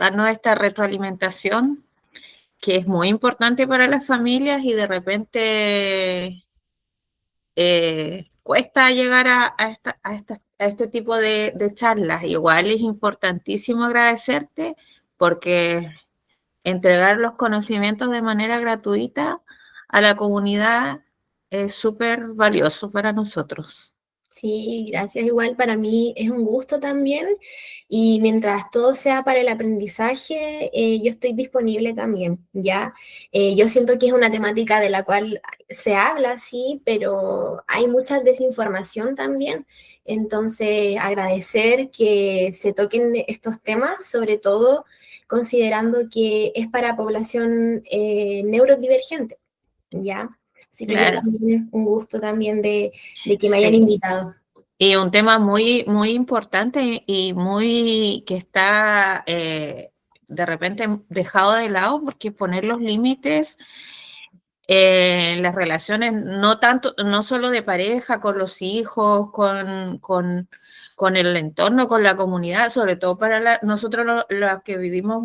darnos esta retroalimentación que es muy importante para las familias y de repente cuesta llegar a este tipo de charlas. Igual es importantísimo agradecerte porque entregar los conocimientos de manera gratuita a la comunidad es súper valioso para nosotros. Sí, gracias. Igual para mí es un gusto también y mientras todo sea para el aprendizaje, yo estoy disponible también, ¿ya? Yo siento que es una temática de la cual se habla, sí, pero hay mucha desinformación también. Entonces, agradecer que se toquen estos temas, sobre todo considerando que es para población neurodivergente, ¿ya? Así que yo Claro, también, un gusto también de que me hayan sí. invitado. Y un tema muy, muy importante y muy que está de repente dejado de lado porque poner los límites en las relaciones, no tanto, no solo de pareja, con los hijos, con el entorno, con la comunidad, sobre todo para nosotros los que vivimos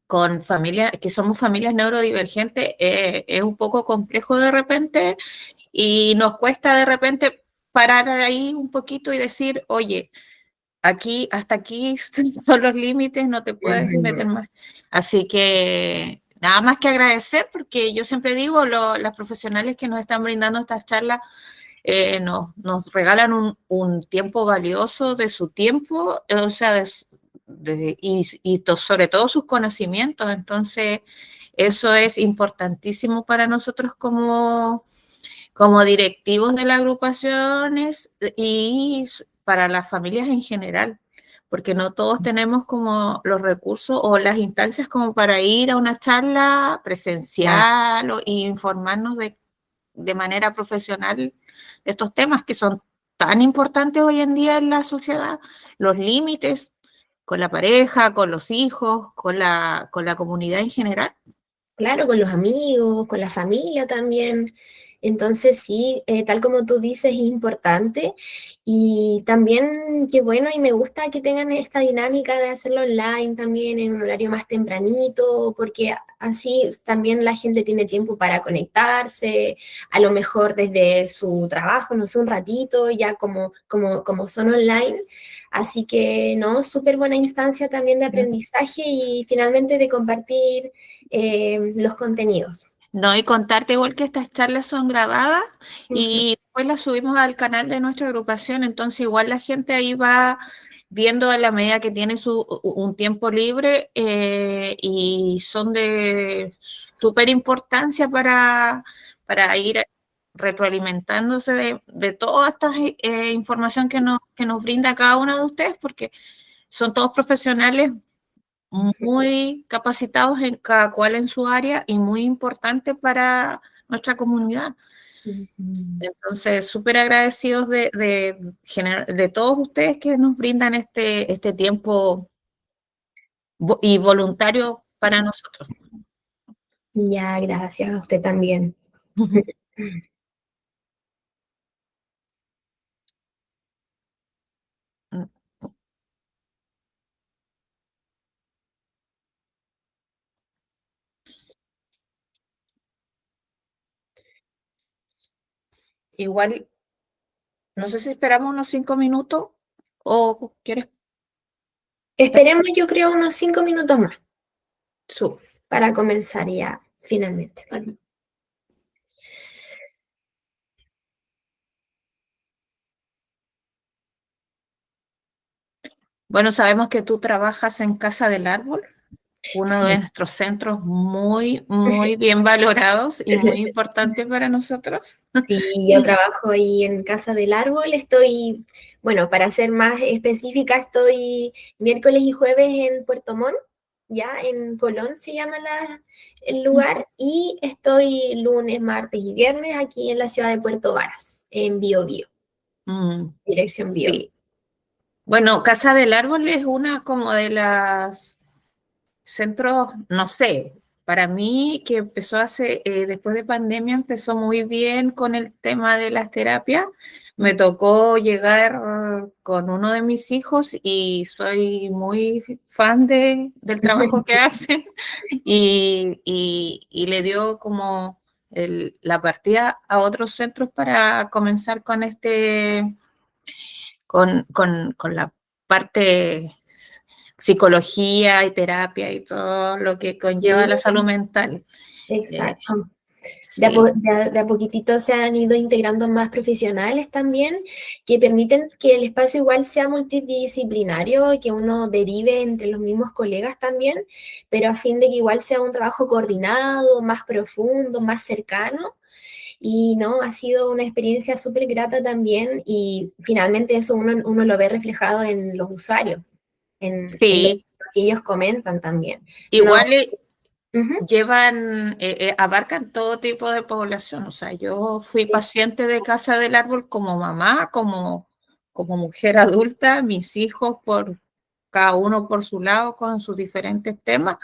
con familias, que somos familias neurodivergentes, es un poco complejo de repente y nos cuesta de repente parar ahí un poquito y decir, oye, aquí, hasta aquí son los límites, no te puedes meter más. Así que nada más que agradecer, porque yo siempre digo, las profesionales que nos están brindando estas charlas nos regalan un tiempo valioso de su tiempo, o sea, sobre todo sus conocimientos. Entonces, eso es importantísimo para nosotros como directivos de las agrupaciones y para las familias en general, porque no todos tenemos como los recursos o las instancias como para ir a una charla presencial y informarnos de manera profesional de estos temas que son tan importantes hoy en día en la sociedad, los límites con la pareja, con los hijos, con la comunidad en general. Claro, con los amigos, con la familia también. Entonces, sí, tal como tú dices, es importante. Y también, qué bueno, y me gusta que tengan esta dinámica de hacerlo online también en un horario más tempranito, porque así también la gente tiene tiempo para conectarse, a lo mejor desde su trabajo, no sé, un ratito, ya como son online. Así que, no, súper buena instancia también de aprendizaje y finalmente de compartir los contenidos. No, y contarte igual que estas charlas son grabadas y después las subimos al canal de nuestra agrupación, entonces igual la gente ahí va viendo a la medida que tiene un tiempo libre y son de súper importancia para ir retroalimentándose de toda esta información que nos brinda cada uno de ustedes, porque son todos profesionales muy capacitados en cada cual en su área y muy importante para nuestra comunidad. Entonces, súper agradecidos de todos ustedes que nos brindan este tiempo y voluntario para nosotros. Ya, gracias a usted también. Igual, no sé si esperamos unos 5 minutos o quieres. Esperemos, yo creo, unos 5 minutos más Su. para comenzar ya finalmente. Bueno, sabemos que tú trabajas en Casa del Árbol, uno de Sí. nuestros centros muy, muy bien valorados y muy importante para nosotros. Sí, yo trabajo ahí en Casa del Árbol, estoy, bueno, para ser más específica, estoy miércoles y jueves en Puerto Montt, ya en Colón se llama el lugar, y estoy lunes, martes y viernes aquí en la ciudad de Puerto Varas, en Biobío, dirección Biobío. Sí. Bueno, Casa del Árbol es una como de las centros, no sé, para mí, que empezó después de pandemia, empezó muy bien con el tema de las terapias. Me tocó llegar con uno de mis hijos y soy muy fan del trabajo que hacen y le dio como la partida a otros centros para comenzar con con la parte psicología y terapia y todo lo que conlleva Sí, la salud mental. Eh, exacto. sí, De a poquitito se han ido integrando más profesionales también, que permiten que el espacio igual sea multidisciplinario y que uno derive entre los mismos colegas también, pero a fin de que igual sea un trabajo coordinado, más profundo, más cercano. Y no, ha sido una experiencia súper grata también y finalmente eso uno lo ve reflejado en los usuarios, en lo sí, que ellos comentan también. No, igual ujú, abarcan todo tipo de población. O sea, yo fui sí, paciente de Casa del Árbol como mamá, como mujer adulta, mis hijos cada uno por su lado con sus diferentes temas.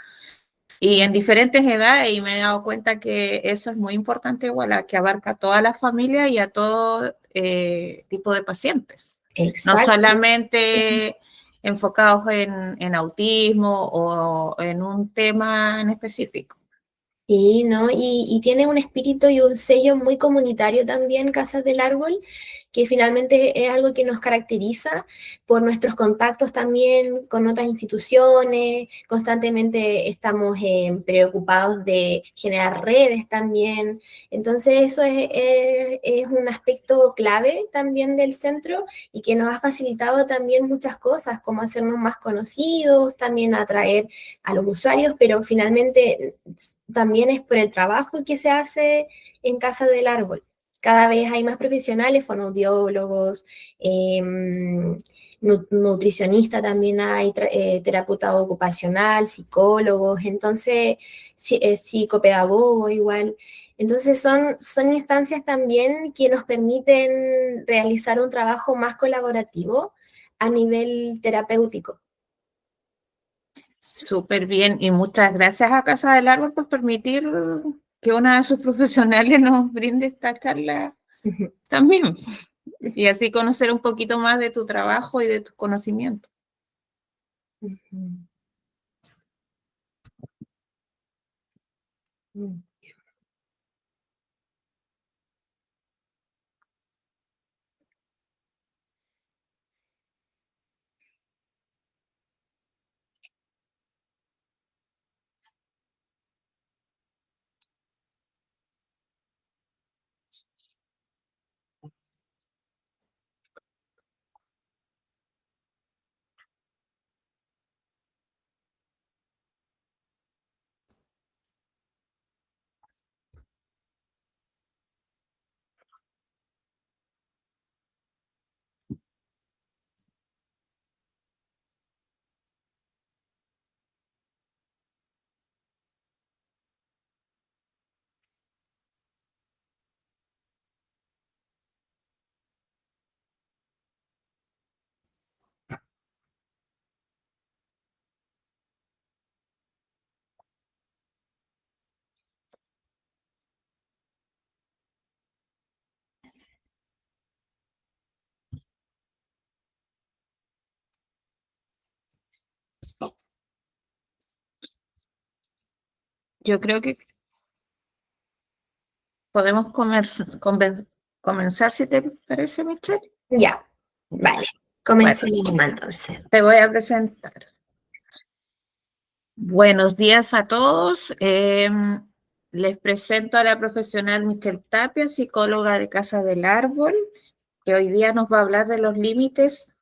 Y en diferentes edades, y me he dado cuenta que eso es muy importante, igual, que abarca a toda la familia y a todo tipo de pacientes. No exacto. solamente enfocados en autismo o en un tema en específico. Sí, ¿no? Y tiene un espíritu y un sello muy comunitario también, Casas del Árbol, que finalmente es algo que nos caracteriza por nuestros contactos también con otras instituciones, constantemente estamos preocupados de generar redes también, entonces eso es un aspecto clave también del centro y que nos ha facilitado también muchas cosas, como hacernos más conocidos, también atraer a los usuarios, pero finalmente también es por el trabajo que se hace en Casa del Árbol. Cada vez hay más profesionales, fonoaudiólogos, eh, nutricionista también hay, terapeuta ocupacional, psicólogos, entonces psicopedagogo igual. Entonces son instancias también que nos permiten realizar un trabajo más colaborativo a nivel terapéutico. Súper bien, y muchas gracias a Casa del Árbol por permitir que una de sus profesionales nos brinde esta charla también, y así conocer un poquito más de tu trabajo y de tus conocimientos. Yo creo que podemos comenzar, si te parece, Michelle. Ya, Ya, vale. bueno, Comencemos entonces. te voy a presentar. Buenos días a todos. Les presento a la profesional Michelle Tapia, psicóloga de Casa del Árbol, que hoy día nos va a hablar de los límites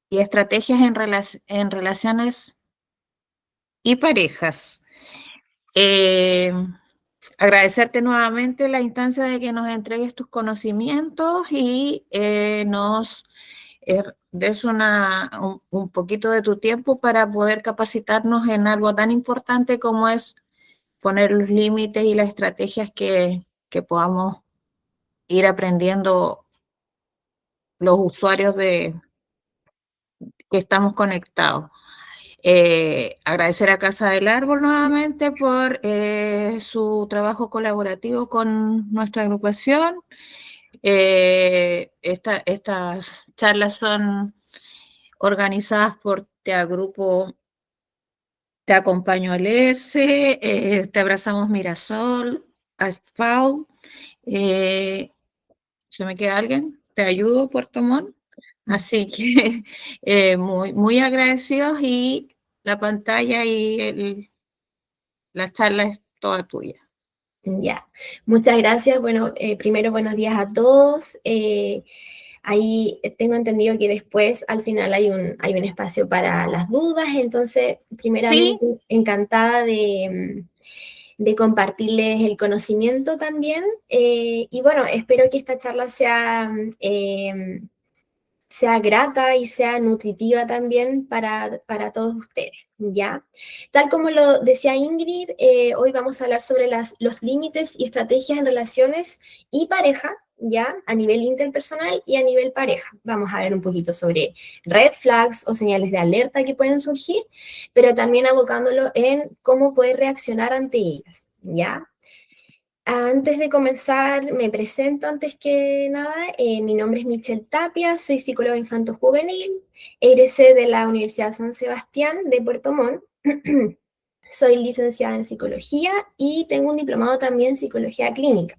y estrategias en relaciones y parejas. Eh, Agradecerte nuevamente la instancia de que nos entregues tus conocimientos y nos des un poquito de tu tiempo para poder capacitarnos en algo tan importante como es poner los límites y las estrategias que podamos ir aprendiendo los usuarios que estamos conectados. Agradecer a Casa del Árbol nuevamente por su trabajo colaborativo con nuestra agrupación. Estas charlas son organizadas por Te Agrupo, Te Acompaño a Leerse, Te Abrazamos Mirasol, Asfalt, ¿se me queda alguien? Te Ayudo, Puerto Montt. Así que muy, muy agradecidos, y la pantalla y la charla es toda tuya. Ya, muchas gracias. Bueno, primero buenos días a todos. Ahí tengo entendido que después al final hay un espacio para las dudas, entonces primeramente Sí, encantada de compartirles el conocimiento también. Y bueno, espero que esta charla sea grata y sea nutritiva también para todos ustedes, ¿ya? Tal como lo decía Ingrid, hoy vamos a hablar sobre los límites y estrategias en relaciones y pareja, ¿ya? A nivel interpersonal y a nivel pareja. Vamos a ver un poquito sobre red flags o señales de alerta que pueden surgir, pero también abocándolo en cómo poder reaccionar ante ellas, ¿ya? Antes de comenzar, me presento antes que nada. Mi nombre es Michelle Tapia, soy psicóloga infanto-juvenil, egresé de la Universidad San Sebastián de Puerto Montt. Soy licenciada en psicología y tengo un diplomado también en psicología clínica.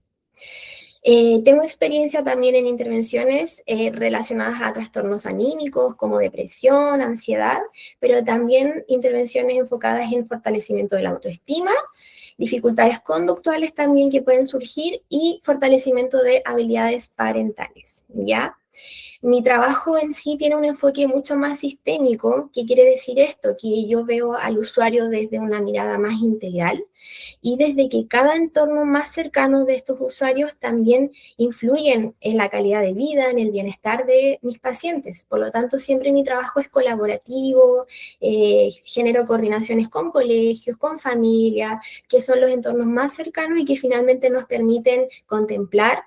Tengo experiencia también en intervenciones relacionadas a trastornos anímicos como depresión, ansiedad, pero también intervenciones enfocadas en fortalecimiento de la autoestima, dificultades conductuales también que pueden surgir y fortalecimiento de habilidades parentales, ¿ya? Mi trabajo en sí tiene un enfoque mucho más sistémico. ¿Qué quiere decir esto? Que yo veo al usuario desde una mirada más integral y desde que cada entorno más cercano de estos usuarios también influyen en la calidad de vida, en el bienestar de mis pacientes. Por lo tanto, siempre mi trabajo es colaborativo, genero coordinaciones con colegios, con familia, que son los entornos más cercanos y que finalmente nos permiten contemplar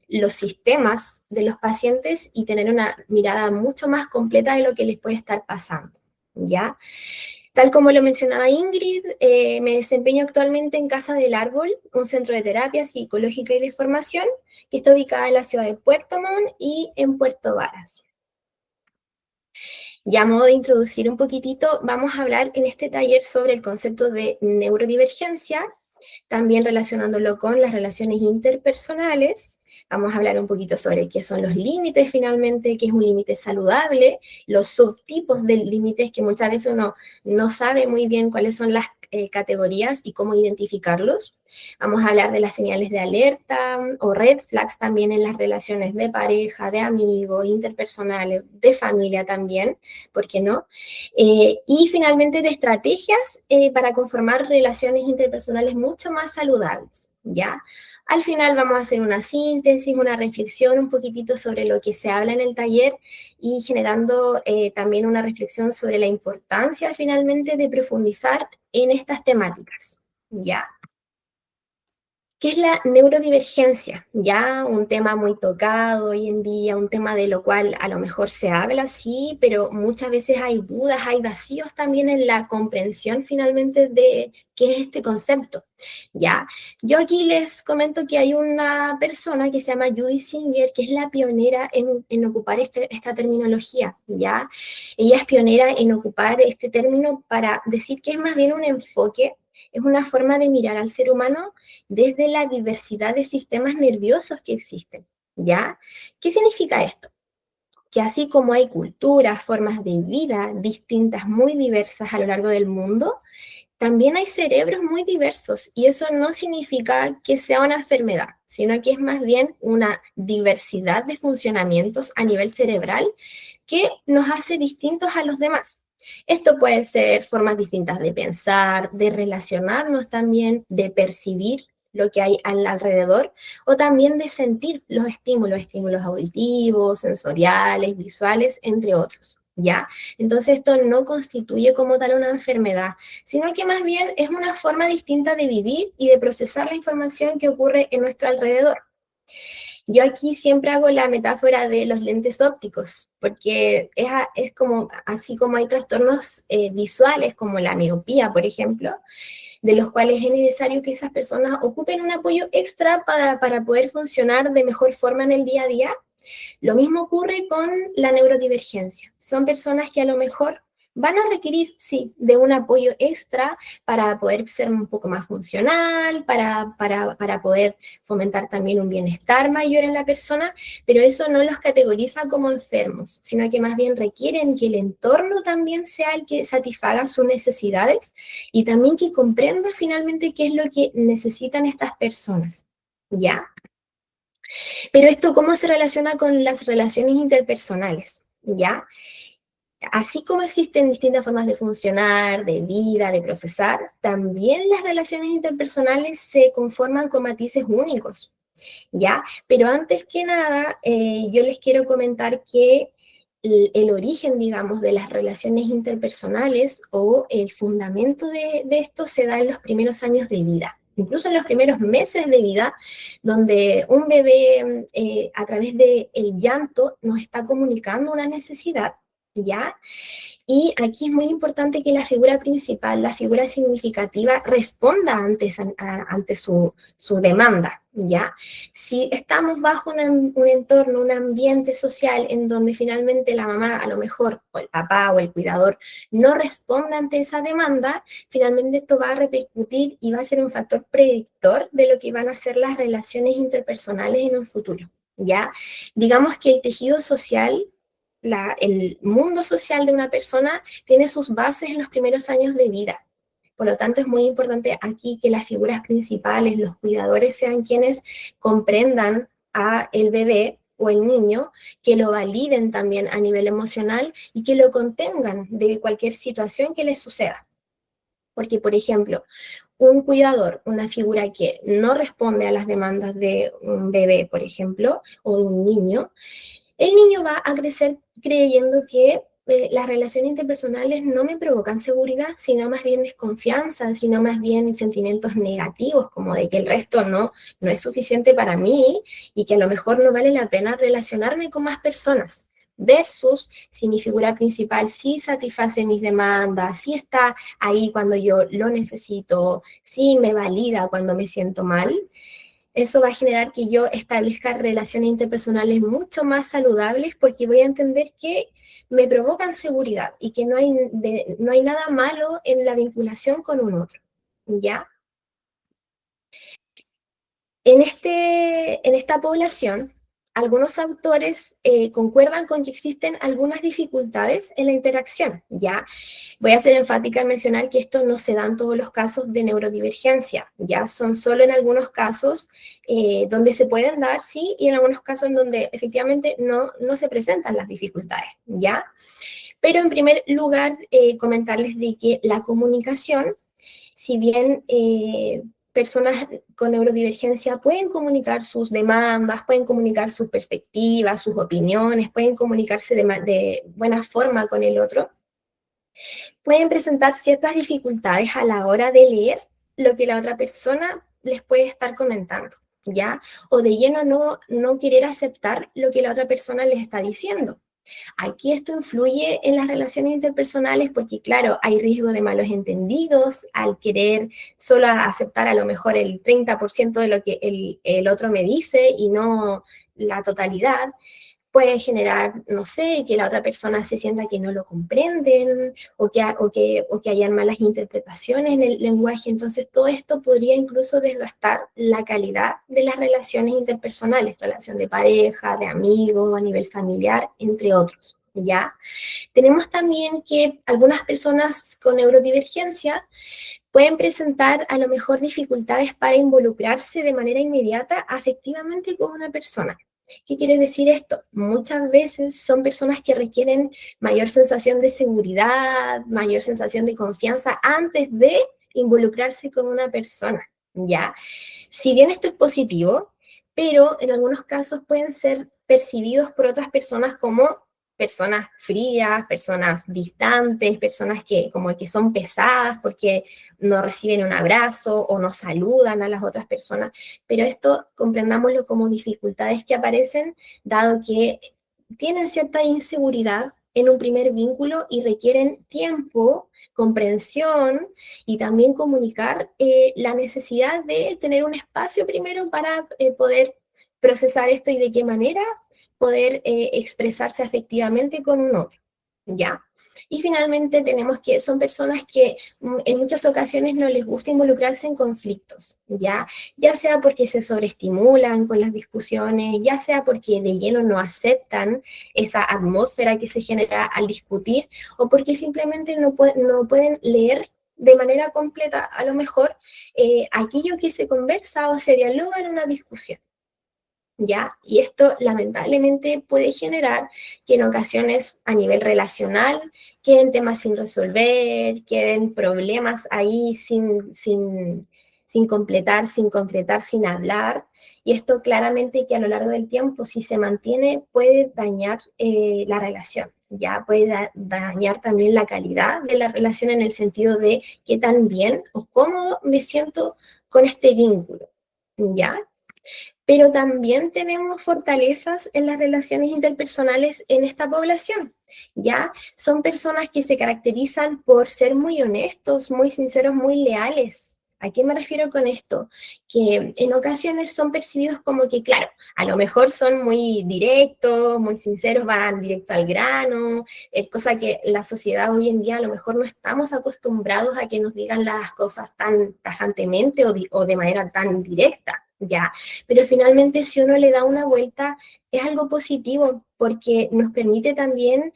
los sistemas de los pacientes y tener una mirada mucho más completa de lo que les puede estar pasando, ¿ya? Tal como lo mencionaba Ingrid, me desempeño actualmente en Casa del Árbol, un centro de terapia psicológica y de formación que está ubicada en la ciudad de Puerto Montt y en Puerto Varas. Ya a modo de introducir un poquitito, vamos a hablar en este taller sobre el concepto de neurodivergencia, también relacionándolo con las relaciones interpersonales. Vamos a hablar un poquito sobre qué son los límites finalmente, qué es un límite saludable, los subtipos de límites que muchas veces uno no sabe muy bien cuáles son las categorías y cómo identificarlos. Vamos a hablar de las señales de alerta o red flags también en las relaciones de pareja, de amigos, interpersonales, de familia también, ¿por qué no? Y finalmente de estrategias para conformar relaciones interpersonales mucho más saludables, ¿ya? Al final vamos a hacer una síntesis, una reflexión un poquitito sobre lo que se habla en el taller y generando también una reflexión sobre la importancia finalmente de profundizar en estas temáticas, ¿ya? ¿Qué es la neurodivergencia? Ya un tema muy tocado hoy en día, un tema de lo cual a lo mejor se habla, sí, pero muchas veces hay dudas, hay vacíos también en la comprensión finalmente de qué es este concepto. Ya, yo aquí les comento que hay una persona que se llama Judy Singer, que es la pionera en ocupar esta terminología, ¿ya? Ella es pionera en ocupar este término para decir que es más bien un enfoque, es una forma de mirar al ser humano desde la diversidad de sistemas nerviosos que existen, ¿ya? ¿Qué significa esto? Que así como hay culturas, formas de vida distintas, muy diversas a lo largo del mundo, también hay cerebros muy diversos y eso no significa que sea una enfermedad, sino que es más bien una diversidad de funcionamientos a nivel cerebral que nos hace distintos a los demás. Esto puede ser formas distintas de pensar, de relacionarnos también, de percibir lo que hay al alrededor o también de sentir los estímulos auditivos, sensoriales, visuales, entre otros, ¿ya? Entonces esto no constituye como tal una enfermedad, sino que más bien es una forma distinta de vivir y de procesar la información que ocurre en nuestro alrededor. Yo aquí siempre hago la metáfora de los lentes ópticos, porque es como, así como hay trastornos visuales, como la miopía, por ejemplo, de los cuales es necesario que esas personas ocupen un apoyo extra para poder funcionar de mejor forma en el día a día. Lo mismo ocurre con la neurodivergencia. Son personas que a lo mejor van a requerir, sí, de un apoyo extra para poder ser un poco más funcional, para poder fomentar también un bienestar mayor en la persona, pero eso no los categoriza como enfermos, sino que más bien requieren que el entorno también sea el que satisfaga sus necesidades y también que comprenda finalmente qué es lo que necesitan estas personas, ¿ya? Pero esto, ¿cómo se relaciona con las relaciones interpersonales? ¿Ya? Así como existen distintas formas de funcionar, de vida, de procesar, también las relaciones interpersonales se conforman con matices únicos, ¿ya? Pero antes que nada, yo les quiero comentar que el origen, digamos, de las relaciones interpersonales o el fundamento de esto se da en los primeros años de vida, incluso en los primeros meses de vida, donde un bebé a través del llanto nos está comunicando una necesidad, ¿ya? Y aquí es muy importante que la figura principal, la figura significativa, responda ante su demanda, ¿ya? Si estamos bajo un entorno, un ambiente social en donde finalmente la mamá, a lo mejor, o el papá o el cuidador, no responde ante esa demanda, finalmente esto va a repercutir y va a ser un factor predictor de lo que van a ser las relaciones interpersonales en un futuro, ¿ya? Digamos que el tejido social, el mundo social de una persona tiene sus bases en los primeros años de vida. Por lo tanto, es muy importante aquí que las figuras principales, los cuidadores, sean quienes comprendan a el bebé o el niño, que lo validen también a nivel emocional y que lo contengan de cualquier situación que les suceda. Porque, por ejemplo, un cuidador, una figura que no responde a las demandas de un bebé, por ejemplo, o de un niño, el niño va a crecer creyendo que las relaciones interpersonales no me provocan seguridad, sino más bien desconfianza, sino más bien sentimientos negativos, como de que el resto no es suficiente para mí y que a lo mejor no vale la pena relacionarme con más personas. Versus si mi figura principal sí satisface mis demandas, sí está ahí cuando yo lo necesito, sí me valida cuando me siento mal, eso va a generar que yo establezca relaciones interpersonales mucho más saludables porque voy a entender que me provocan seguridad y que no hay nada malo en la vinculación con un otro, ¿ya? En esta población, algunos autores concuerdan con que existen algunas dificultades en la interacción, ¿ya? Voy a ser enfática en mencionar que esto no se da en todos los casos de neurodivergencia, ¿ya? Son solo en algunos casos donde se pueden dar, sí, y en algunos casos en donde efectivamente no se presentan las dificultades, ¿ya? Pero en primer lugar, comentarles de que la comunicación, si bien personas con neurodivergencia pueden comunicar sus demandas, pueden comunicar sus perspectivas, sus opiniones, pueden comunicarse de buena forma con el otro, pueden presentar ciertas dificultades a la hora de leer lo que la otra persona les puede estar comentando, ¿ya? O de lleno no querer aceptar lo que la otra persona les está diciendo. Aquí esto influye en las relaciones interpersonales porque, claro, hay riesgo de malos entendidos al querer solo aceptar a lo mejor el 30% de lo que el otro me dice y no la totalidad. Puede generar, no sé, que la otra persona se sienta que no lo comprenden o que hayan malas interpretaciones en el lenguaje. Entonces, todo esto podría incluso desgastar la calidad de las relaciones interpersonales, relación de pareja, de amigos, a nivel familiar, entre otros, ¿ya? Tenemos también que algunas personas con neurodivergencia pueden presentar a lo mejor dificultades para involucrarse de manera inmediata afectivamente con una persona. ¿Qué quiere decir esto? Muchas veces son personas que requieren mayor sensación de seguridad, mayor sensación de confianza antes de involucrarse con una persona, ¿ya? Si bien esto es positivo, pero en algunos casos pueden ser percibidos por otras personas como personas frías, personas distantes, personas que como que son pesadas porque no reciben un abrazo o no saludan a las otras personas, pero esto comprendámoslo como dificultades que aparecen dado que tienen cierta inseguridad en un primer vínculo y requieren tiempo, comprensión y también comunicar la necesidad de tener un espacio primero para poder procesar esto y de qué manera poder expresarse afectivamente con un otro, ¿ya? Y finalmente tenemos que son personas que en muchas ocasiones no les gusta involucrarse en conflictos, ¿ya? Ya sea porque se sobreestimulan con las discusiones, ya sea porque de lleno no aceptan esa atmósfera que se genera al discutir, o porque simplemente no pueden leer de manera completa, a lo mejor, aquello que se conversa o se dialoga en una discusión. ¿Ya? Y esto lamentablemente puede generar que en ocasiones a nivel relacional queden temas sin resolver, queden problemas ahí sin completar, sin concretar, sin hablar. Y esto claramente que a lo largo del tiempo, si se mantiene, puede dañar la relación. Ya puede dañar también la calidad de la relación en el sentido de qué tan bien o cómodo me siento con este vínculo. ¿Ya? Pero también tenemos fortalezas en las relaciones interpersonales en esta población, ¿ya? Son personas que se caracterizan por ser muy honestos, muy sinceros, muy leales. ¿A qué me refiero con esto? Que en ocasiones son percibidos como que, claro, a lo mejor son muy directos, muy sinceros, van directo al grano, cosa que la sociedad hoy en día a lo mejor no estamos acostumbrados a que nos digan las cosas tan tajantemente o de manera tan directa, ¿ya? Pero finalmente si uno le da una vuelta es algo positivo porque nos permite también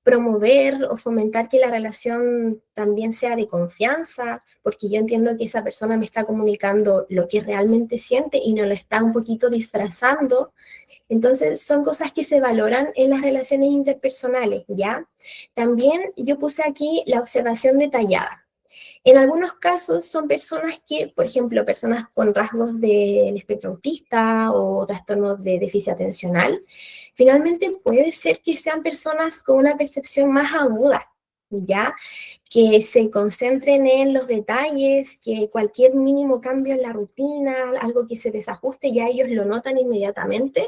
promover o fomentar que la relación también sea de confianza, porque yo entiendo que esa persona me está comunicando lo que realmente siente y no lo está un poquito disfrazando. Entonces, son cosas que se valoran en las relaciones interpersonales, ¿ya? También yo puse aquí la observación detallada. En algunos casos son personas que, por ejemplo, personas con rasgos del espectro autista o trastornos de déficit atencional, finalmente puede ser que sean personas con una percepción más aguda, ¿ya? Que se concentren en los detalles, que cualquier mínimo cambio en la rutina, algo que se desajuste, ya ellos lo notan inmediatamente.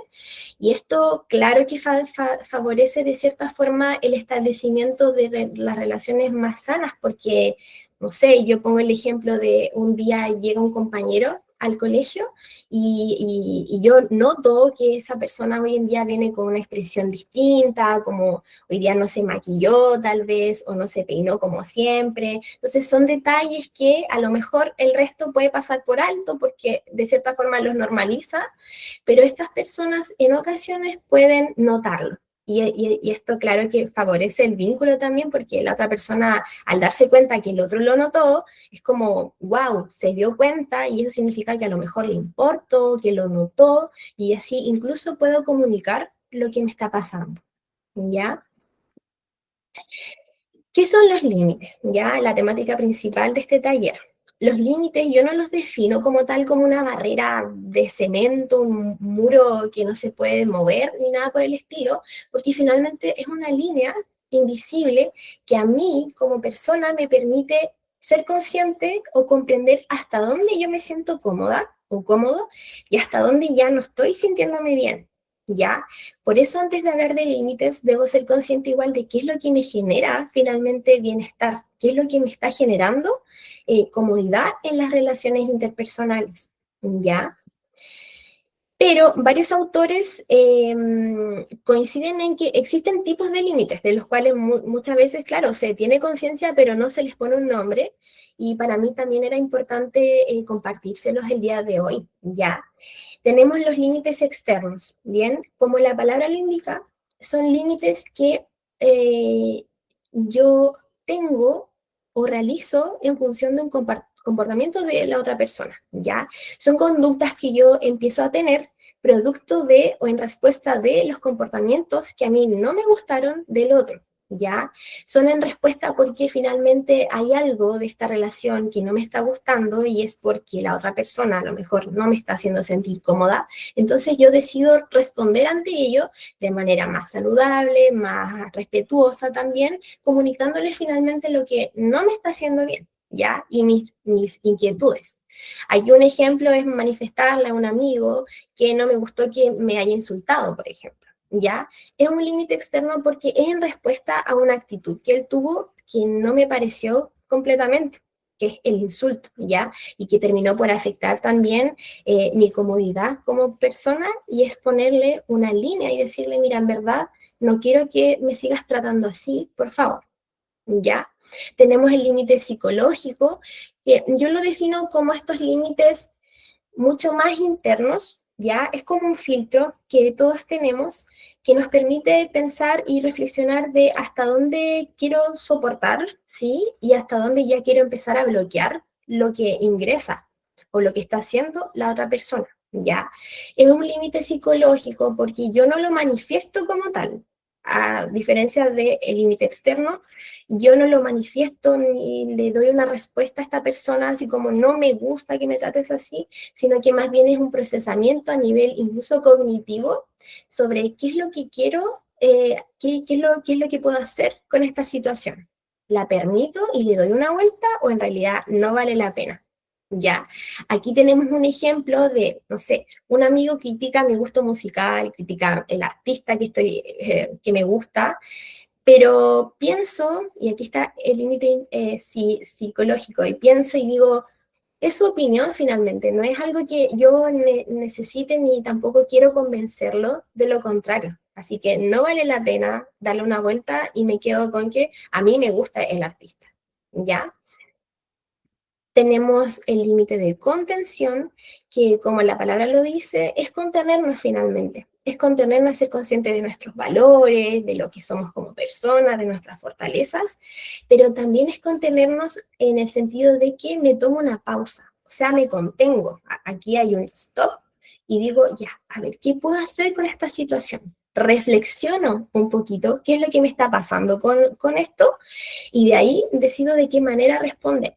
Y esto, claro que favorece de cierta forma el establecimiento de las relaciones más sanas, porque no sé, yo pongo el ejemplo de un día llega un compañero al colegio y yo noto que esa persona hoy en día viene con una expresión distinta, como hoy día no se maquilló tal vez o no se peinó como siempre. Entonces son detalles que a lo mejor el resto puede pasar por alto porque de cierta forma los normaliza, pero estas personas en ocasiones pueden notarlo. Y esto claro que favorece el vínculo también porque la otra persona al darse cuenta que el otro lo notó, es como, wow, se dio cuenta y eso significa que a lo mejor le importó, que lo notó y así incluso puedo comunicar lo que me está pasando, ¿ya? ¿Qué son los límites? Ya, la temática principal de este taller. Los límites yo no los defino como tal como una barrera de cemento, un muro que no se puede mover ni nada por el estilo, porque finalmente es una línea invisible que a mí como persona me permite ser consciente o comprender hasta dónde yo me siento cómoda o cómodo y hasta dónde ya no estoy sintiéndome bien. ¿Ya? Por eso antes de hablar de límites, debo ser consciente igual de qué es lo que me genera finalmente bienestar, qué es lo que me está generando comodidad en las relaciones interpersonales, ¿ya? Pero varios autores coinciden en que existen tipos de límites, de los cuales muchas veces, claro, se tiene conciencia, pero no se les pone un nombre, y para mí también era importante compartírselos el día de hoy, ¿ya? Tenemos los límites externos, ¿bien? Como la palabra lo indica, son límites que yo tengo o realizo en función de un comportamiento de la otra persona, ¿ya? Son conductas que yo empiezo a tener producto de o en respuesta de los comportamientos que a mí no me gustaron del otro, ¿ya? Son en respuesta porque finalmente hay algo de esta relación que no me está gustando y es porque la otra persona a lo mejor no me está haciendo sentir cómoda. Entonces yo decido responder ante ello de manera más saludable, más respetuosa también, comunicándole finalmente lo que no me está haciendo bien, ¿ya? Y mis inquietudes. Aquí un ejemplo es manifestarle a un amigo que no me gustó que me haya insultado, por ejemplo, ¿ya? Es un límite externo porque es en respuesta a una actitud que él tuvo que no me pareció completamente, que es el insulto, ¿ya? Y que terminó por afectar también mi comodidad como persona y es ponerle una línea y decirle, mira, en verdad, no quiero que me sigas tratando así, por favor, ¿ya? Tenemos el límite psicológico, que yo lo defino como estos límites mucho más internos, ¿ya? Es como un filtro que todos tenemos que nos permite pensar y reflexionar de hasta dónde quiero soportar, ¿sí? Y hasta dónde ya quiero empezar a bloquear lo que ingresa o lo que está haciendo la otra persona, ¿ya? Es un límite psicológico porque yo no lo manifiesto como tal. A diferencia del límite externo, yo no lo manifiesto ni le doy una respuesta a esta persona así como no me gusta que me trates así, sino que más bien es un procesamiento a nivel incluso cognitivo sobre qué es lo que quiero, qué es lo que puedo hacer con esta situación. ¿La permito y le doy una vuelta o en realidad no vale la pena? Ya, aquí tenemos un ejemplo de, no sé, un amigo critica mi gusto musical, critica el artista que me gusta, pero pienso, y aquí está el límite psicológico, y pienso y digo, es su opinión finalmente, no es algo que yo necesite ni tampoco quiero convencerlo, de lo contrario. Así que no vale la pena darle una vuelta y me quedo con que a mí me gusta el artista, ¿ya? Tenemos el límite de contención, que como la palabra lo dice, es contenernos finalmente. Es contenernos, ser consciente de nuestros valores, de lo que somos como personas, de nuestras fortalezas, pero también es contenernos en el sentido de que me tomo una pausa, o sea, me contengo. Aquí hay un stop y digo, ya, a ver, ¿qué puedo hacer con esta situación? Reflexiono un poquito qué es lo que me está pasando con esto y de ahí decido de qué manera responder.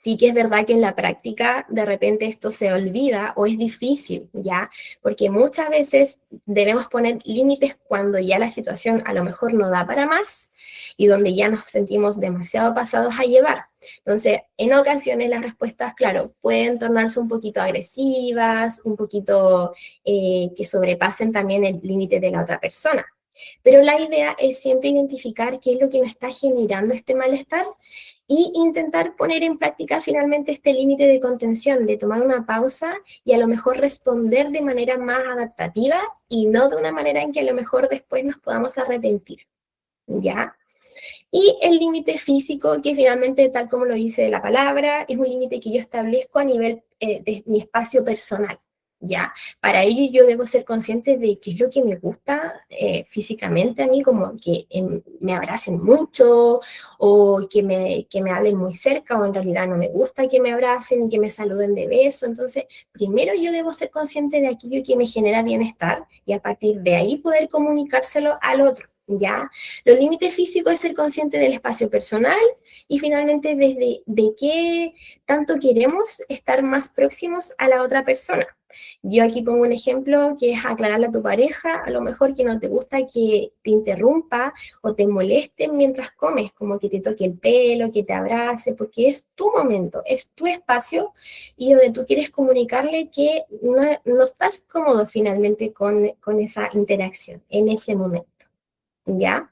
Sí que es verdad que en la práctica de repente esto se olvida o es difícil, ¿ya? Porque muchas veces debemos poner límites cuando ya la situación a lo mejor no da para más y donde ya nos sentimos demasiado pasados a llevar. Entonces, en ocasiones las respuestas, claro, pueden tornarse un poquito agresivas, un poquito que sobrepasen también el límite de la otra persona. Pero la idea es siempre identificar qué es lo que me está generando este malestar y intentar poner en práctica finalmente este límite de contención, de tomar una pausa y a lo mejor responder de manera más adaptativa y no de una manera en que a lo mejor después nos podamos arrepentir, ¿ya? Y el límite físico, que finalmente, tal como lo dice la palabra, es un límite que yo establezco a nivel de mi espacio personal, ¿ya? Para ello yo debo ser consciente de qué es lo que me gusta físicamente a mí, como que me abracen mucho o que me hablen muy cerca o en realidad no me gusta que me abracen y que me saluden de beso. Entonces, primero yo debo ser consciente de aquello que me genera bienestar y a partir de ahí poder comunicárselo al otro, ¿ya? Los límites físicos es ser consciente del espacio personal y finalmente desde de qué tanto queremos estar más próximos a la otra persona. Yo aquí pongo un ejemplo que es aclararle a tu pareja, a lo mejor que no te gusta que te interrumpa o te moleste mientras comes, como que te toque el pelo, que te abrace, porque es tu momento, es tu espacio y donde tú quieres comunicarle que no estás cómodo finalmente con esa interacción en ese momento, ¿ya?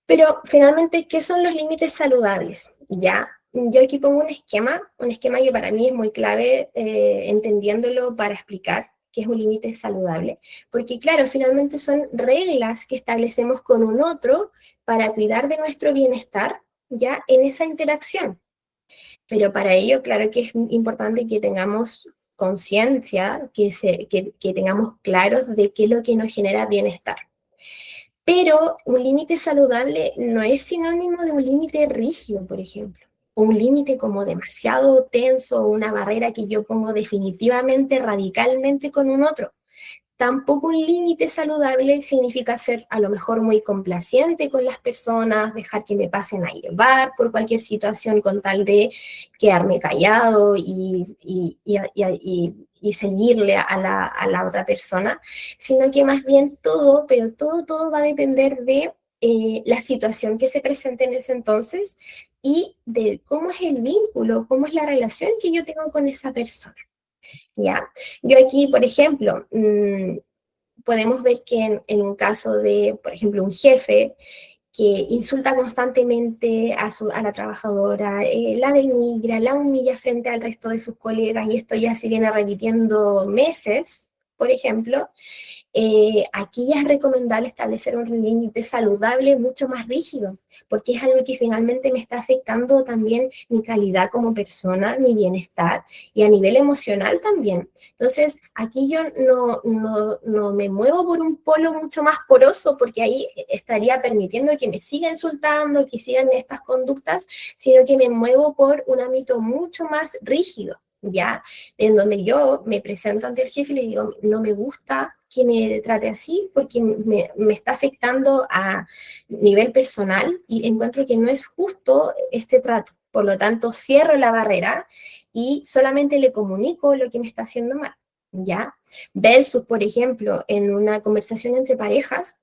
Pero finalmente, ¿qué son los límites saludables? Ya, yo aquí pongo un esquema que para mí es muy clave, entendiéndolo para explicar qué es un límite saludable, porque claro, finalmente son reglas que establecemos con un otro para cuidar de nuestro bienestar, ya, en esa interacción. Pero para ello, claro que es importante que tengamos conciencia, que tengamos claros de qué es lo que nos genera bienestar. Pero un límite saludable no es sinónimo de un límite rígido, por ejemplo, o un límite como demasiado tenso, una barrera que yo pongo definitivamente, radicalmente con un otro. Tampoco un límite saludable significa ser a lo mejor muy complaciente con las personas, dejar que me pasen a llevar por cualquier situación con tal de quedarme callado y seguirle a la otra persona, sino que más bien todo, pero todo va a depender de la situación que se presente en ese entonces y de cómo es el vínculo, cómo es la relación que yo tengo con esa persona. ¿Ya? Yo aquí, por ejemplo, podemos ver que en un caso de, por ejemplo, un jefe que insulta constantemente a la trabajadora, la denigra, la humilla frente al resto de sus colegas, y esto ya se viene repitiendo meses, por ejemplo, aquí ya es recomendable establecer un límite saludable mucho más rígido, porque es algo que finalmente me está afectando también mi calidad como persona, mi bienestar y a nivel emocional también. Entonces, aquí yo no me muevo por un polo mucho más poroso, porque ahí estaría permitiendo que me siga insultando, que sigan estas conductas, sino que me muevo por un ámbito mucho más rígido, ¿ya? En donde yo me presento ante el jefe y le digo, no me gusta que me trate así porque me está afectando a nivel personal y encuentro que no es justo este trato. Por lo tanto, cierro la barrera y solamente le comunico lo que me está haciendo mal, ¿ya? Versus, por ejemplo, en una conversación entre parejas,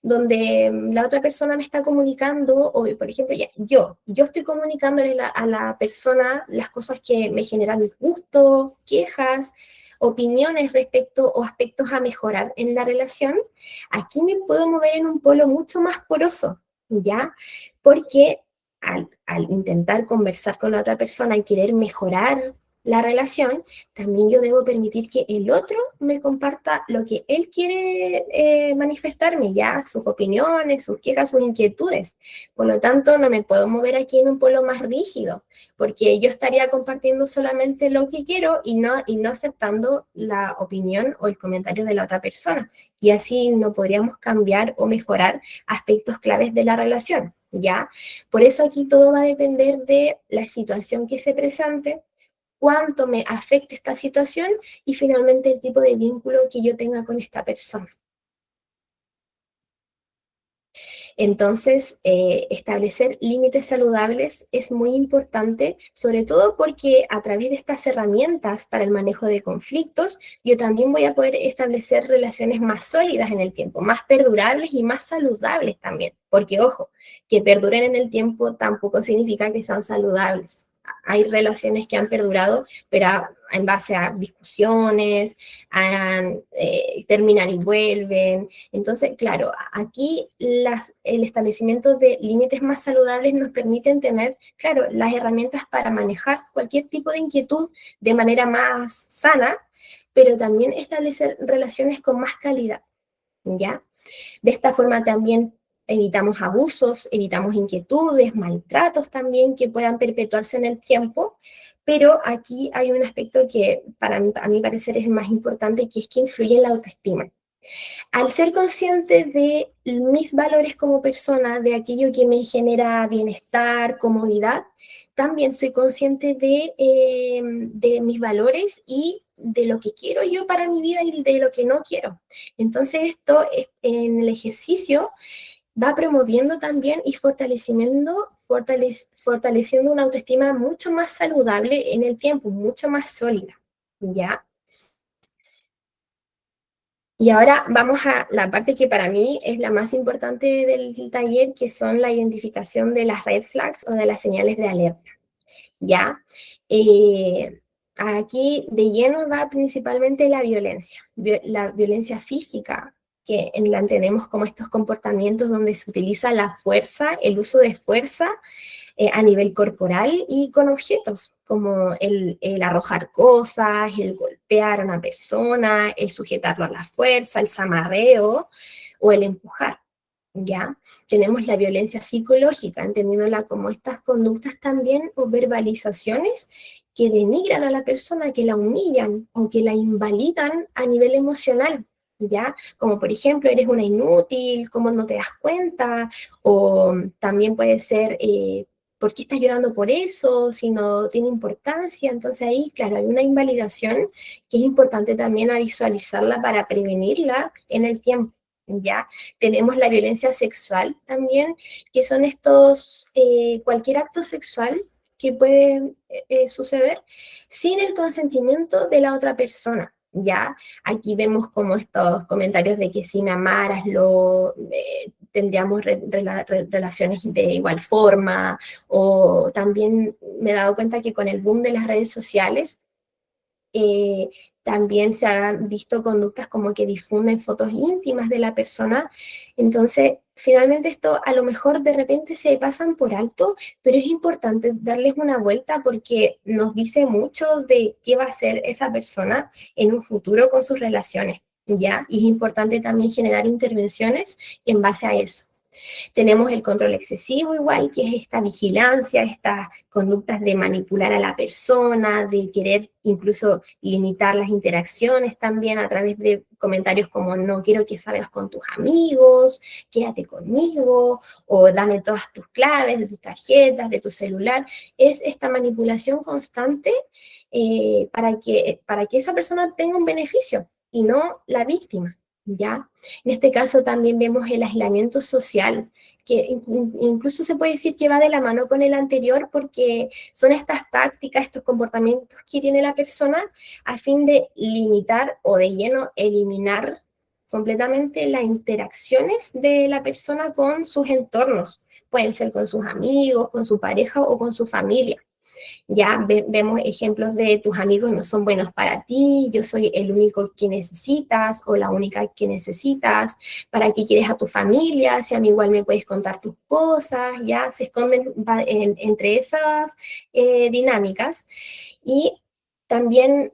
donde la otra persona me está comunicando, o por ejemplo, ya, yo estoy comunicándole a la persona las cosas que me generan disgusto, quejas, opiniones respecto o aspectos a mejorar en la relación, aquí me puedo mover en un polo mucho más poroso, ¿ya? Porque al intentar conversar con la otra persona y querer mejorar la relación, también yo debo permitir que el otro me comparta lo que él quiere manifestarme, ya, sus opiniones, sus quejas, sus inquietudes. Por lo tanto, no me puedo mover aquí en un polo más rígido, porque yo estaría compartiendo solamente lo que quiero y no aceptando la opinión o el comentario de la otra persona. Y así no podríamos cambiar o mejorar aspectos claves de la relación, ¿ya? Por eso aquí todo va a depender de la situación que se presente, cuánto me afecta esta situación y finalmente el tipo de vínculo que yo tenga con esta persona. Entonces, establecer límites saludables es muy importante, sobre todo porque a través de estas herramientas para el manejo de conflictos, yo también voy a poder establecer relaciones más sólidas en el tiempo, más perdurables y más saludables también. Porque, ojo, que perduren en el tiempo tampoco significa que sean saludables. Hay relaciones que han perdurado, pero en base a discusiones, terminan y vuelven. Entonces, claro, aquí el establecimiento de límites más saludables nos permiten tener, claro, las herramientas para manejar cualquier tipo de inquietud de manera más sana, pero también establecer relaciones con más calidad, ¿ya? De esta forma también evitamos abusos, evitamos inquietudes, maltratos también que puedan perpetuarse en el tiempo, pero aquí hay un aspecto que para mí, a mi parecer es el más importante, que es que influye en la autoestima. Al ser consciente de mis valores como persona, de aquello que me genera bienestar, comodidad, también soy consciente de mis valores y de lo que quiero yo para mi vida y de lo que no quiero. Entonces esto en el ejercicio va promoviendo también y fortaleciendo una autoestima mucho más saludable en el tiempo, mucho más sólida, ¿ya? Y ahora vamos a la parte que para mí es la más importante del taller, que son la identificación de las red flags o de las señales de alerta, ¿ya? Aquí de lleno va principalmente la violencia física, que la entendemos como estos comportamientos donde se utiliza la fuerza, el uso de fuerza a nivel corporal y con objetos, como el arrojar cosas, el golpear a una persona, el sujetarlo a la fuerza, el zamarreo o el empujar. ¿Ya? Tenemos la violencia psicológica, entendiéndola como estas conductas también o verbalizaciones que denigran a la persona, que la humillan o que la invalidan a nivel emocional, ¿ya? Como por ejemplo, eres una inútil, cómo no te das cuenta, o también puede ser ¿por qué estás llorando por eso? Si no tiene importancia. Entonces ahí, claro, hay una invalidación que es importante también a visualizarla para prevenirla en el tiempo. ¿Ya? Tenemos la violencia sexual también, que son cualquier acto sexual que puede suceder sin el consentimiento de la otra persona. ¿Ya? Aquí vemos como estos comentarios de que si me amaras, tendríamos relaciones de igual forma, o también me he dado cuenta que con el boom de las redes sociales, eh, también se han visto conductas como que difunden fotos íntimas de la persona. Entonces, finalmente esto a lo mejor de repente se pasan por alto, pero es importante darles una vuelta porque nos dice mucho de qué va a ser esa persona en un futuro con sus relaciones, ¿ya? Y es importante también generar intervenciones en base a eso. Tenemos el control excesivo igual, que es esta vigilancia, estas conductas de manipular a la persona, de querer incluso limitar las interacciones también a través de comentarios como no quiero que salgas con tus amigos, quédate conmigo, o dame todas tus claves de tus tarjetas, de tu celular. Es esta manipulación constante para que esa persona tenga un beneficio y no la víctima. ¿Ya? En este caso también vemos el aislamiento social, que incluso se puede decir que va de la mano con el anterior porque son estas tácticas, estos comportamientos que tiene la persona a fin de limitar o de lleno eliminar completamente las interacciones de la persona con sus entornos. Pueden ser con sus amigos, con su pareja o con su familia. Ya vemos ejemplos de tus amigos no son buenos para ti, yo soy el único que necesitas o la única que necesitas, para qué quieres a tu familia, si a mí igual me puedes contar tus cosas, ya se esconden entre esas dinámicas. Y también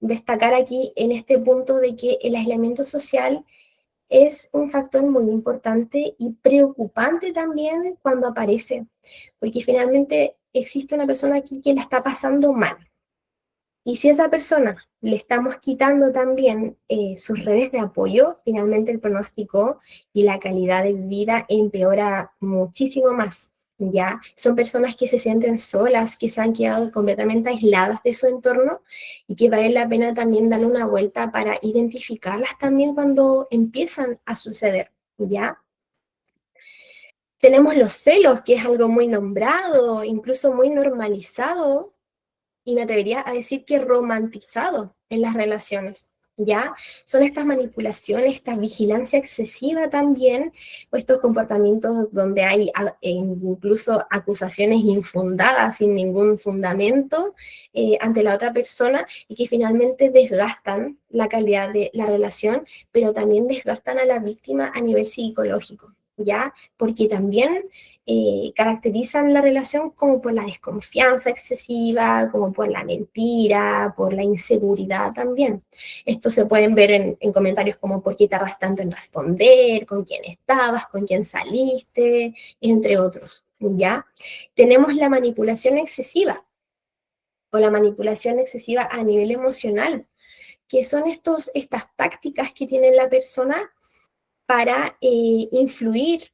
destacar aquí en este punto de que el aislamiento social es un factor muy importante y preocupante también cuando aparece, porque finalmente existe una persona aquí que la está pasando mal. Y si a esa persona le estamos quitando también sus redes de apoyo, finalmente el pronóstico y la calidad de vida empeora muchísimo más. Ya son personas que se sienten solas, que se han quedado completamente aisladas de su entorno y que vale la pena también darle una vuelta para identificarlas también cuando empiezan a suceder. ¿Ya? Tenemos los celos, que es algo muy nombrado, incluso muy normalizado, y me atrevería a decir que romantizado en las relaciones, ¿ya? Son estas manipulaciones, esta vigilancia excesiva también, o estos comportamientos donde hay incluso acusaciones infundadas, sin ningún fundamento, ante la otra persona, y que finalmente desgastan la calidad de la relación, pero también desgastan a la víctima a nivel psicológico, ¿ya? Porque también caracterizan la relación como por la desconfianza excesiva, como por la mentira, por la inseguridad también. Esto se pueden ver en comentarios como por qué tardas tanto en responder, con quién estabas, con quién saliste, entre otros, ¿ya? Tenemos la manipulación excesiva o la manipulación excesiva a nivel emocional, que son estas tácticas que tiene la persona para influir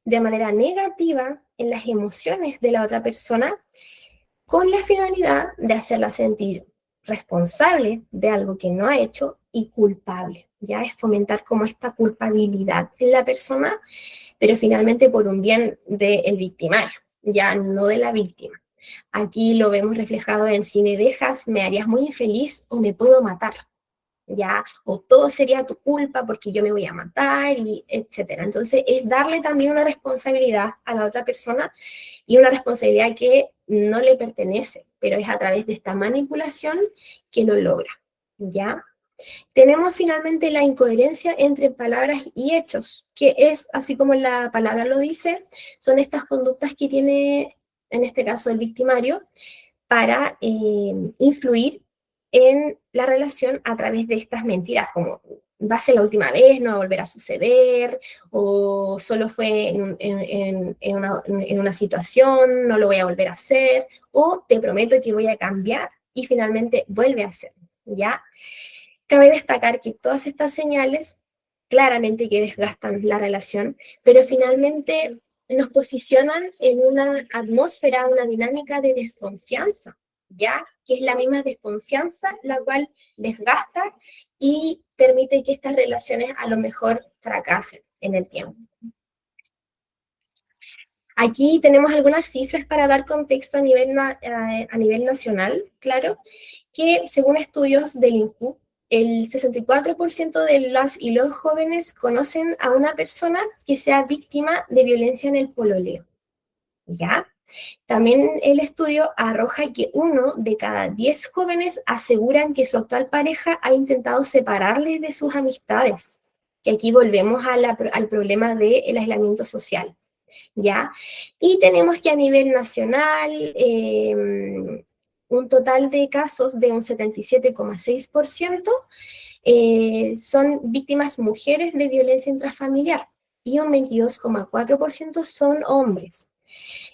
de manera negativa en las emociones de la otra persona con la finalidad de hacerla sentir responsable de algo que no ha hecho y culpable. Ya es fomentar como esta culpabilidad en la persona, pero finalmente por un bien del victimario, ya no de la víctima. Aquí lo vemos reflejado en si me dejas, me harías muy infeliz o me puedo matar. ¿Ya? O todo sería tu culpa porque yo me voy a matar, y etcétera. Entonces, es darle también una responsabilidad a la otra persona y una responsabilidad que no le pertenece, pero es a través de esta manipulación que lo logra, ¿ya? Tenemos finalmente la incoherencia entre palabras y hechos, que es, así como la palabra lo dice, son estas conductas que tiene, en este caso, el victimario, para influir en la relación a través de estas mentiras, como va a ser la última vez, no va a volver a suceder, o solo fue en una situación, no lo voy a volver a hacer, o te prometo que voy a cambiar y finalmente vuelve a hacer, ¿ya? Cabe destacar que todas estas señales claramente que desgastan la relación, pero finalmente nos posicionan en una atmósfera, una dinámica de desconfianza, ¿ya? Que es la misma desconfianza la cual desgasta y permite que estas relaciones a lo mejor fracasen en el tiempo. Aquí tenemos algunas cifras para dar contexto a nivel nacional, claro, que según estudios del INJU, el 64% de las y los jóvenes conocen a una persona que sea víctima de violencia en el pololeo, ¿ya? También el estudio arroja que 1 de cada 10 jóvenes aseguran que su actual pareja ha intentado separarles de sus amistades, que aquí volvemos al problema del aislamiento social. ¿Ya? Y tenemos que a nivel nacional, un total de casos de un 77,6% son víctimas mujeres de violencia intrafamiliar y un 22,4% son hombres.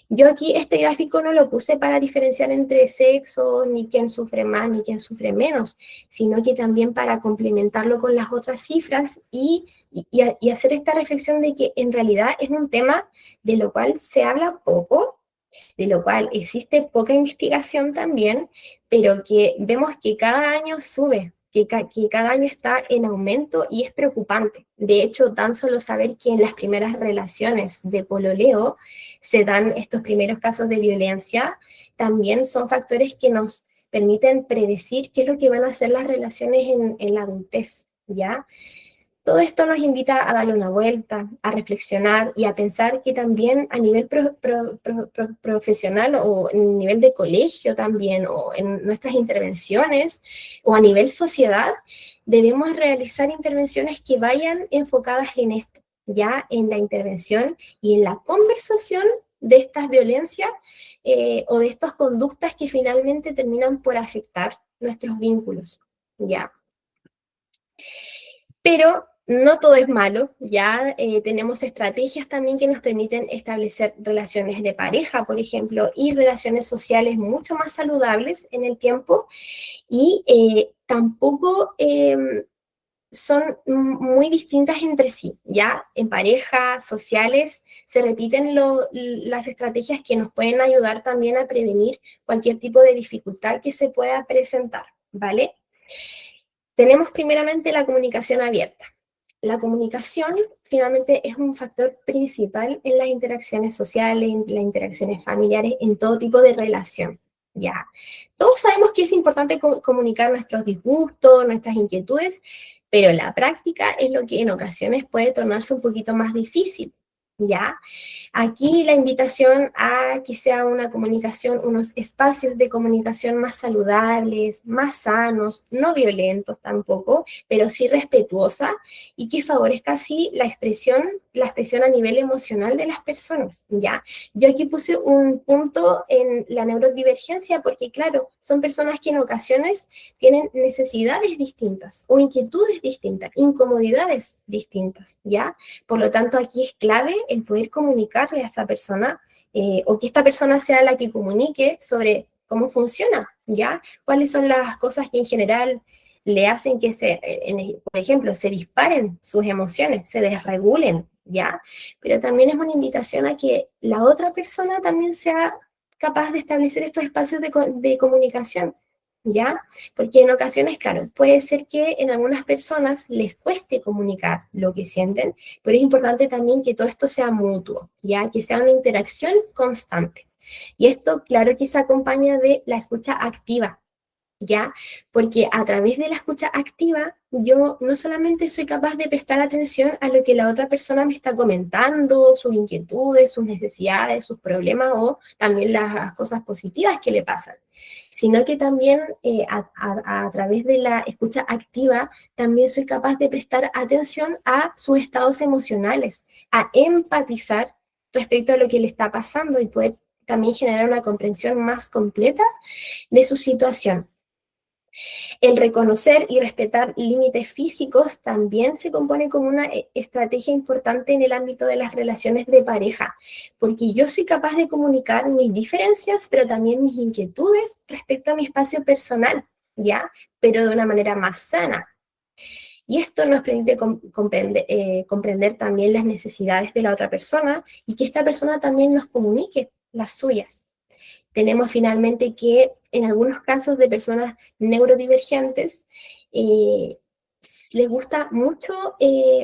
Yo aquí este gráfico no lo puse para diferenciar entre sexos, ni quién sufre más, ni quién sufre menos, sino que también para complementarlo con las otras cifras y hacer esta reflexión de que en realidad es un tema de lo cual se habla poco, de lo cual existe poca investigación también, pero que vemos que cada año sube, que cada año está en aumento y es preocupante. De hecho, tan solo saber que en las primeras relaciones de pololeo se dan estos primeros casos de violencia, también son factores que nos permiten predecir qué es lo que van a ser las relaciones en la adultez, ¿ya? Todo esto nos invita a darle una vuelta, a reflexionar y a pensar que también a nivel profesional o en nivel de colegio también, o en nuestras intervenciones, o a nivel sociedad, debemos realizar intervenciones que vayan enfocadas en esto, ya en la intervención y en la conversación de estas violencias o de estas conductas que finalmente terminan por afectar nuestros vínculos, ¿ya? Pero no todo es malo, ya tenemos estrategias también que nos permiten establecer relaciones de pareja, por ejemplo, y relaciones sociales mucho más saludables en el tiempo, y tampoco son muy distintas entre sí, ya en parejas sociales se repiten las estrategias que nos pueden ayudar también a prevenir cualquier tipo de dificultad que se pueda presentar, ¿vale? Tenemos primeramente la comunicación abierta. La comunicación finalmente es un factor principal en las interacciones sociales, en las interacciones familiares, en todo tipo de relación. Ya, todos sabemos que es importante comunicar nuestros disgustos, nuestras inquietudes, pero la práctica es lo que en ocasiones puede tornarse un poquito más difícil. ¿Ya? Aquí la invitación a que sea una comunicación, unos espacios de comunicación más saludables, más sanos, no violentos tampoco, pero sí respetuosa y que favorezca así la expresión a nivel emocional de las personas, ¿ya? Yo aquí puse un punto en la neurodivergencia porque, claro, son personas que en ocasiones tienen necesidades distintas o inquietudes distintas, incomodidades distintas, ¿ya? Por lo tanto, aquí es clave el poder comunicarle a esa persona o que esta persona sea la que comunique sobre cómo funciona, ¿ya? Cuáles son las cosas que en general le hacen que por ejemplo, se disparen sus emociones, se desregulen, ¿ya? Pero también es una invitación a que la otra persona también sea capaz de establecer estos espacios de comunicación, ¿ya? Porque en ocasiones, claro, puede ser que en algunas personas les cueste comunicar lo que sienten, pero es importante también que todo esto sea mutuo, ¿ya? Que sea una interacción constante. Y esto, claro que se acompaña de la escucha activa, ¿ya? Porque a través de la escucha activa, yo no solamente soy capaz de prestar atención a lo que la otra persona me está comentando, sus inquietudes, sus necesidades, sus problemas o también las cosas positivas que le pasan, sino que también a través de la escucha activa, también soy capaz de prestar atención a sus estados emocionales, a empatizar respecto a lo que le está pasando y poder también generar una comprensión más completa de su situación. El reconocer y respetar límites físicos también se compone como una estrategia importante en el ámbito de las relaciones de pareja, porque yo soy capaz de comunicar mis diferencias, pero también mis inquietudes respecto a mi espacio personal, ¿ya? Pero de una manera más sana. Y esto nos permite comprender también las necesidades de la otra persona y que esta persona también nos comunique las suyas. Tenemos finalmente que en algunos casos de personas neurodivergentes, les gusta mucho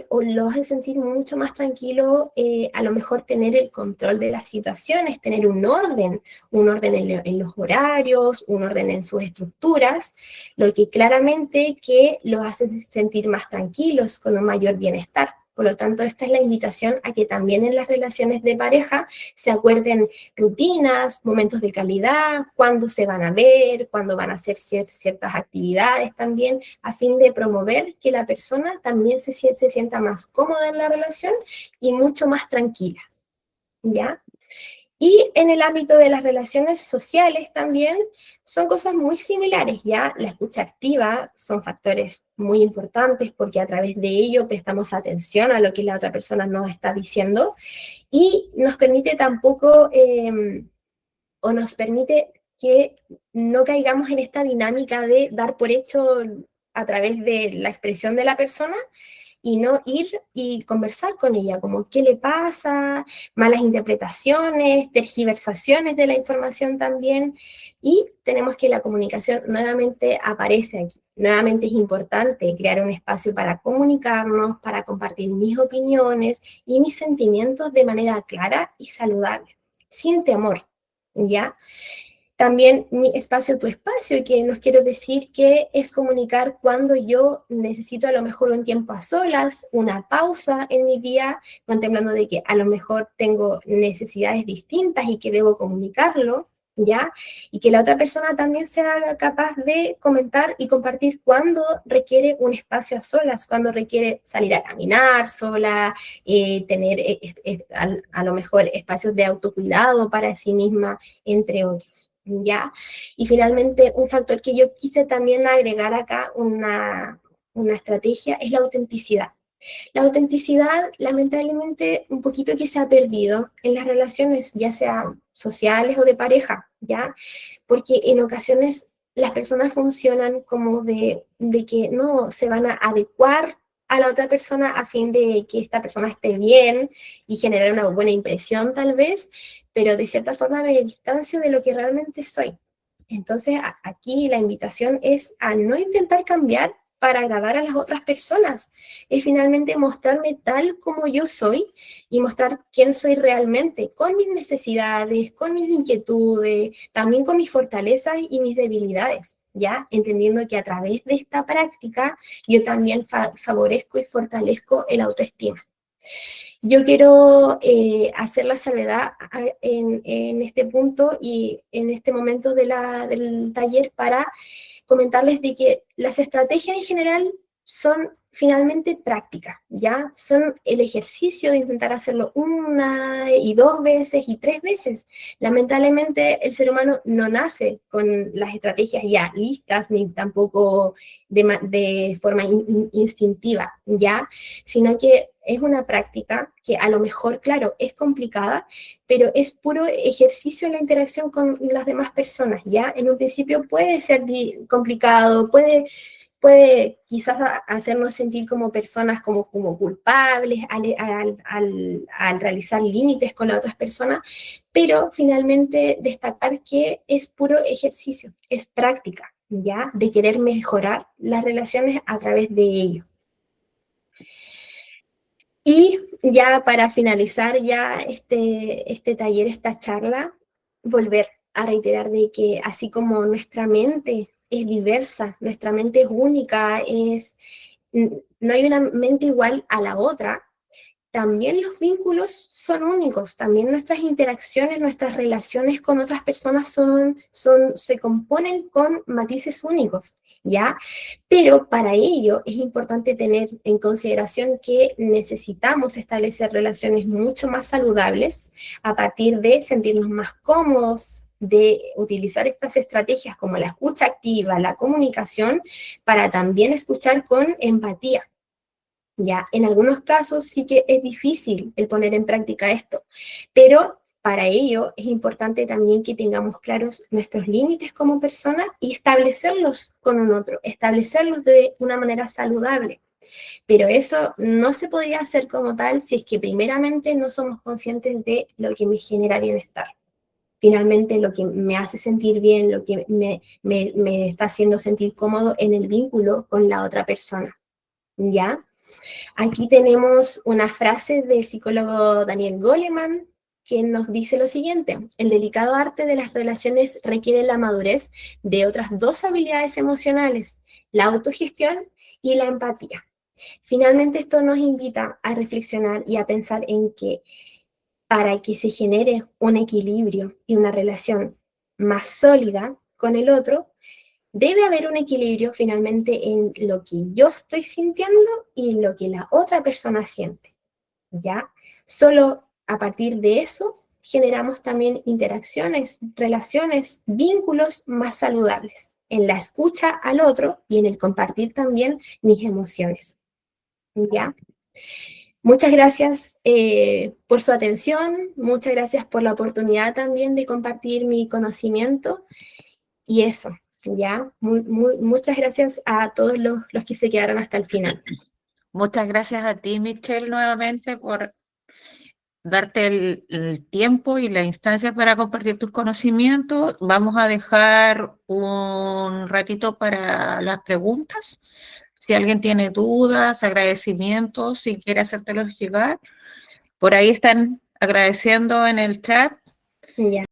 o los hace sentir mucho más tranquilo a lo mejor tener el control de las situaciones, tener un orden en los horarios, un orden en sus estructuras, lo que claramente que los hace sentir más tranquilos, con un mayor bienestar. Por lo tanto, esta es la invitación a que también en las relaciones de pareja se acuerden rutinas, momentos de calidad, cuándo se van a ver, cuándo van a hacer ciertas actividades también, a fin de promover que la persona también se sienta más cómoda en la relación y mucho más tranquila, ¿ya? Y en el ámbito de las relaciones sociales también son cosas muy similares, ¿ya? La escucha activa son factores muy importantes porque a través de ello prestamos atención a lo que la otra persona nos está diciendo y nos permite tampoco, o nos permite que no caigamos en esta dinámica de dar por hecho a través de la expresión de la persona y no ir y conversar con ella, como qué le pasa, malas interpretaciones, tergiversaciones de la información también, y tenemos que la comunicación nuevamente aparece aquí. Nuevamente es importante crear un espacio para comunicarnos, para compartir mis opiniones y mis sentimientos de manera clara y saludable, sin temor, ¿ya? También mi espacio, tu espacio, que nos quiero decir que es comunicar cuando yo necesito a lo mejor un tiempo a solas, una pausa en mi día, contemplando de que a lo mejor tengo necesidades distintas y que debo comunicarlo, ¿ya? Y que la otra persona también sea capaz de comentar y compartir cuando requiere un espacio a solas, cuando requiere salir a caminar sola, tener a lo mejor espacios de autocuidado para sí misma, entre otros. ¿Ya? Y finalmente, un factor que yo quise también agregar acá, una estrategia, es la autenticidad. La autenticidad, lamentablemente, un poquito que se ha perdido en las relaciones, ya sean sociales o de pareja, ¿ya? Porque en ocasiones las personas funcionan como de que no se van a adecuar a la otra persona a fin de que esta persona esté bien y generar una buena impresión tal vez, pero de cierta forma me distancio de lo que realmente soy. Entonces aquí la invitación es a no intentar cambiar para agradar a las otras personas, es finalmente mostrarme tal como yo soy y mostrar quién soy realmente, con mis necesidades, con mis inquietudes, también con mis fortalezas y mis debilidades, ¿ya? Entendiendo que a través de esta práctica yo también favorezco y fortalezco el autoestima. Yo quiero hacer la salvedad en este punto y en este momento del taller para comentarles de que las estrategias en general son finalmente prácticas, ¿ya? Son el ejercicio de intentar hacerlo una y dos veces y tres veces. Lamentablemente el ser humano no nace con las estrategias ya listas, ni tampoco de forma instintiva, ¿ya? Sino que es una práctica que a lo mejor, claro, es complicada, pero es puro ejercicio en la interacción con las demás personas, ¿ya? En un principio puede ser complicado, puede quizás hacernos sentir como personas como culpables al realizar límites con las otras personas, pero finalmente destacar que es puro ejercicio, es práctica, ¿ya? De querer mejorar las relaciones a través de ello. Y ya para finalizar ya este taller, esta charla, volver a reiterar de que así como nuestra mente es diversa, nuestra mente es única, no hay una mente igual a la otra, también los vínculos son únicos, también nuestras interacciones, nuestras relaciones con otras personas se componen con matices únicos, ¿ya? Pero para ello es importante tener en consideración que necesitamos establecer relaciones mucho más saludables a partir de sentirnos más cómodos, de utilizar estas estrategias como la escucha activa, la comunicación, para también escuchar con empatía. Ya, en algunos casos sí que es difícil el poner en práctica esto, pero para ello es importante también que tengamos claros nuestros límites como persona y establecerlos con un otro, establecerlos de una manera saludable. Pero eso no se podría hacer como tal si es que primeramente no somos conscientes de lo que me genera bienestar. Finalmente, lo que me hace sentir bien, lo que me está haciendo sentir cómodo en el vínculo con la otra persona, ¿ya? Aquí tenemos una frase del psicólogo Daniel Goleman que nos dice lo siguiente: el delicado arte de las relaciones requiere la madurez de otras dos habilidades emocionales, la autogestión y la empatía. Finalmente, esto nos invita a reflexionar y a pensar en que para que se genere un equilibrio y una relación más sólida con el otro, debe haber un equilibrio finalmente en lo que yo estoy sintiendo y en lo que la otra persona siente, ¿ya? Solo a partir de eso generamos también interacciones, relaciones, vínculos más saludables en la escucha al otro y en el compartir también mis emociones, ¿ya? Muchas gracias por su atención, muchas gracias por la oportunidad también de compartir mi conocimiento y eso, ¿ya? Muchas gracias a todos los que se quedaron hasta el final. Muchas gracias a ti, Michelle, nuevamente por darte el tiempo y la instancia para compartir tus conocimientos. Vamos a dejar un ratito para las preguntas. Si alguien tiene dudas, agradecimientos, si quiere hacértelos llegar, por ahí están agradeciendo en el chat. Ya.